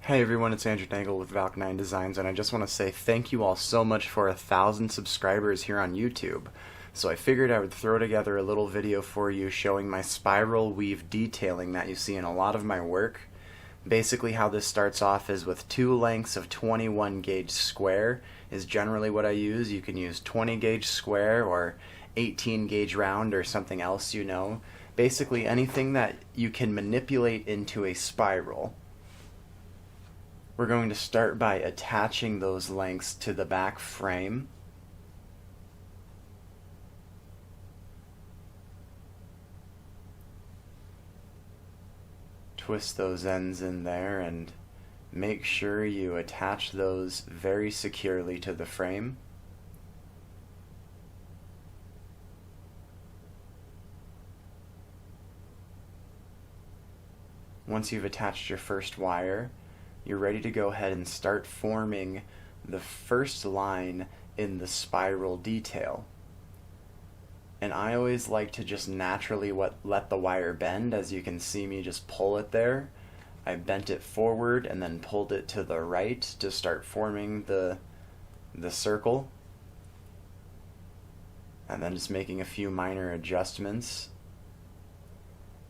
Hey everyone, it's Andrew Dangle with Valk Designs, and I just want to say thank you all so much for 1,000 subscribers here on YouTube. So I figured I would throw together a little video for you showing my spiral weave detailing that you see in a lot of my work. Basically how this starts off is with two lengths of 21 gauge square is generally what I use. You can use 20 gauge square or 18 gauge round or something else, you know. Basically anything that you can manipulate into a spiral. We're going to start by attaching those lengths to the back frame. Twist those ends in there and make sure you attach those very securely to the frame. Once you've attached your first wire, you're ready to go ahead and start forming the first line in the spiral detail. And I always like to just naturally let the wire bend. As you can see me just pull it there. I bent it forward and then pulled it to the right to start forming the circle. And then just making a few minor adjustments.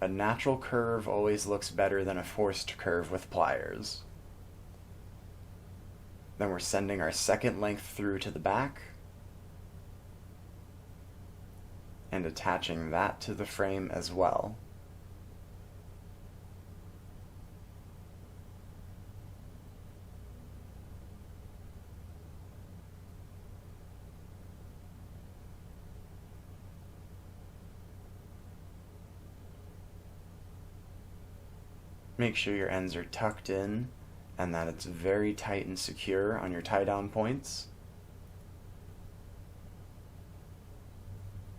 A natural curve always looks better than a forced curve with pliers. Then we're sending our second length through to the back and attaching that to the frame as well. Make sure your ends are tucked in and that it's very tight and secure on your tie-down points.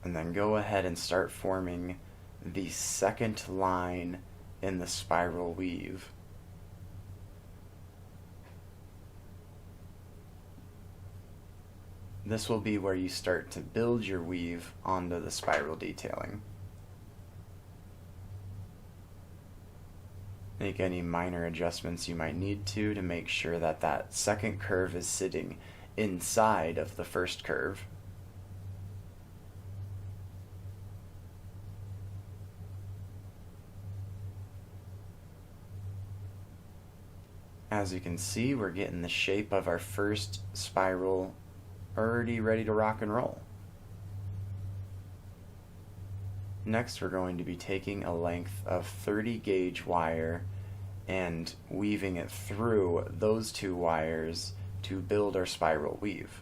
And then go ahead and start forming the second line in the spiral weave. This will be where you start to build your weave onto the spiral detailing. Make any minor adjustments you might need to make sure that that second curve is sitting inside of the first curve. As you can see, we're getting the shape of our first spiral already ready to rock and roll. Next, we're going to be taking a length of 30 gauge wire and weaving it through those two wires to build our spiral weave.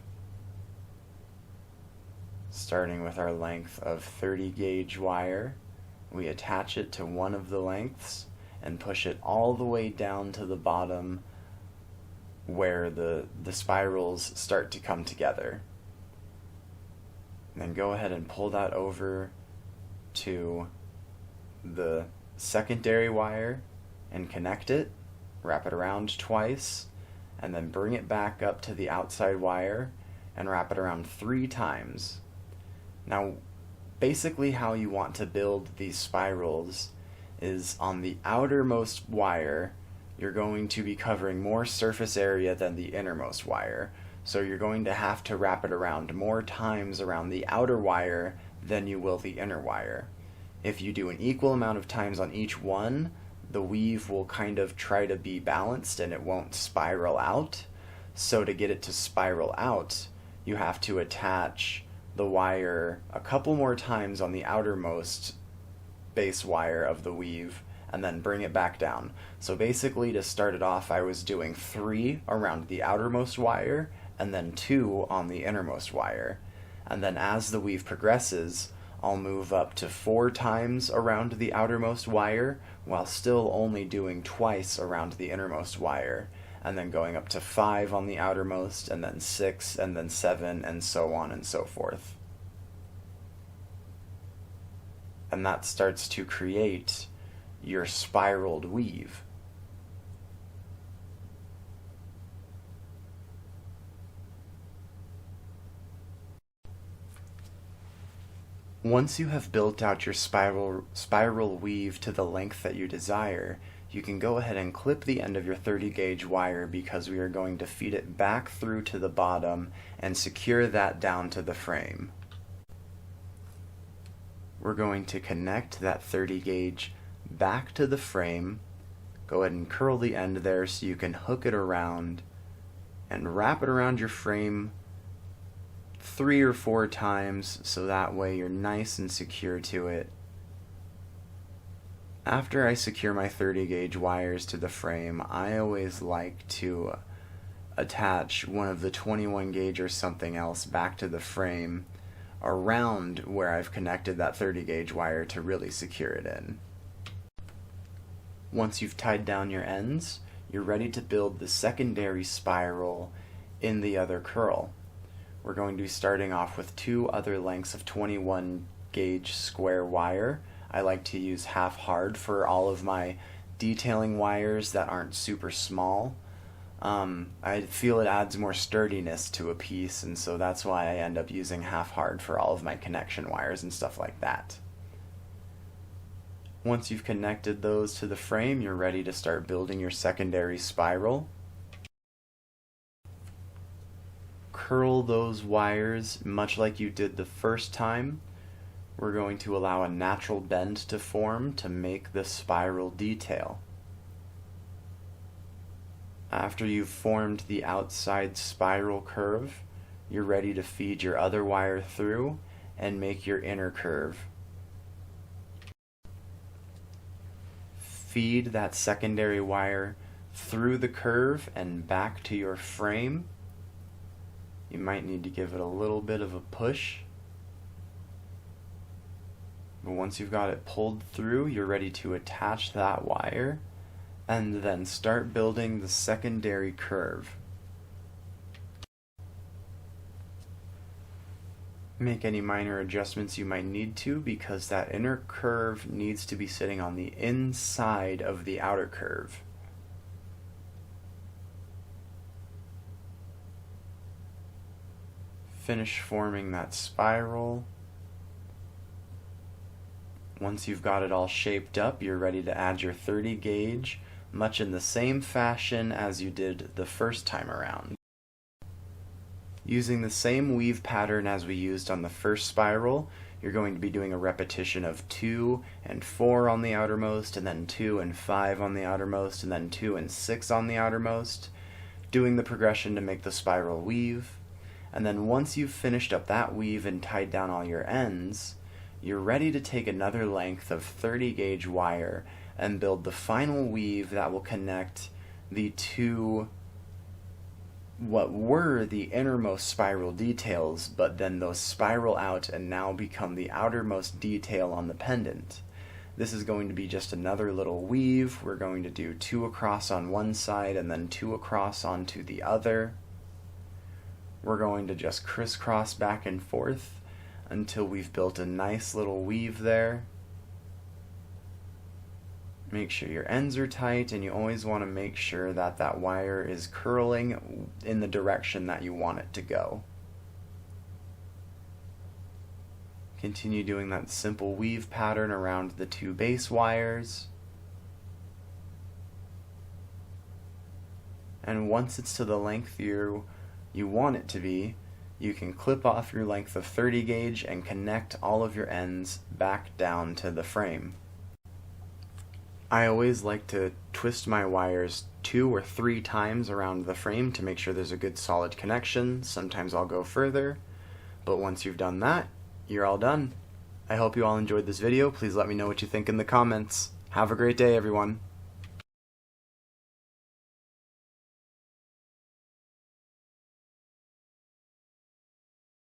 Starting with our length of 30 gauge wire, we attach it to one of the lengths and push it all the way down to the bottom where the spirals start to come together. And then go ahead and pull that over to the secondary wire and connect it, wrap it around twice, and then bring it back up to the outside wire and wrap it around 3 times. Now, basically how you want to build these spirals is on the outermost wire, you're going to be covering more surface area than the innermost wire. So you're going to have to wrap it around more times around the outer wire than you will the inner wire. If you do an equal amount of times on each one, the weave will kind of try to be balanced and it won't spiral out. So to get it to spiral out, you have to attach the wire a couple more times on the outermost base wire of the weave and then bring it back down. So basically to start it off, I was doing 3 around the outermost wire and then 2 on the innermost wire. And then as the weave progresses, I'll move up to 4 times around the outermost wire while still only doing twice around the innermost wire, and then going up to 5 on the outermost, and then 6, and then 7, and so on and so forth. And that starts to create your spiraled weave. Once you have built out your spiral weave to the length that you desire, you can go ahead and clip the end of your 30 gauge wire because we are going to feed it back through to the bottom and secure that down to the frame. We're going to connect that 30 gauge back to the frame. Go ahead and curl the end there so you can hook it around and wrap it around your frame 3 or 4 times so that way you're nice and secure to it. After I secure my 30 gauge wires to the frame, I always like to attach one of the 21 gauge or something else back to the frame around where I've connected that 30 gauge wire to really secure it in. Once you've tied down your ends, you're ready to build the secondary spiral in the other curl. We're going to be starting off with 2 other lengths of 21 gauge square wire. I like to use half hard for all of my detailing wires that aren't super small. I feel it adds more sturdiness to a piece, and so that's why I end up using half hard for all of my connection wires and stuff like that. Once you've connected those to the frame, you're ready to start building your secondary spiral. Curl those wires much like you did the first time. We're going to allow a natural bend to form to make the spiral detail. After you've formed the outside spiral curve, you're ready to feed your other wire through and make your inner curve. Feed that secondary wire through the curve and back to your frame. You might need to give it a little bit of a push. But once you've got it pulled through, you're ready to attach that wire and then start building the secondary curve. Make any minor adjustments you might need to because that inner curve needs to be sitting on the inside of the outer curve. Finish forming that spiral. Once you've got it all shaped up, you're ready to add your 30 gauge, much in the same fashion as you did the first time around. Using the same weave pattern as we used on the first spiral, you're going to be doing a repetition of 2 and 4 on the outermost, and then 2 and 5 on the outermost, and then 2 and 6 on the outermost, doing the progression to make the spiral weave. And then once you've finished up that weave and tied down all your ends, you're ready to take another length of 30 gauge wire and build the final weave that will connect the 2 what were the innermost spiral details, but then those spiral out and now become the outermost detail on the pendant. This is going to be just another little weave. We're going to do 2 across on one side and then 2 across onto the other. We're going to just crisscross back and forth until we've built a nice little weave there. Make sure your ends are tight, and you always want to make sure that that wire is curling in the direction that you want it to go. Continue doing that simple weave pattern around the 2 base wires. And once it's to the length you want it to be, you can clip off your length of 30 gauge and connect all of your ends back down to the frame. I always like to twist my wires 2 or 3 times around the frame to make sure there's a good solid connection. Sometimes I'll go further, but once you've done that, you're all done. I hope you all enjoyed this video. Please let me know what you think in the comments. Have a great day, everyone.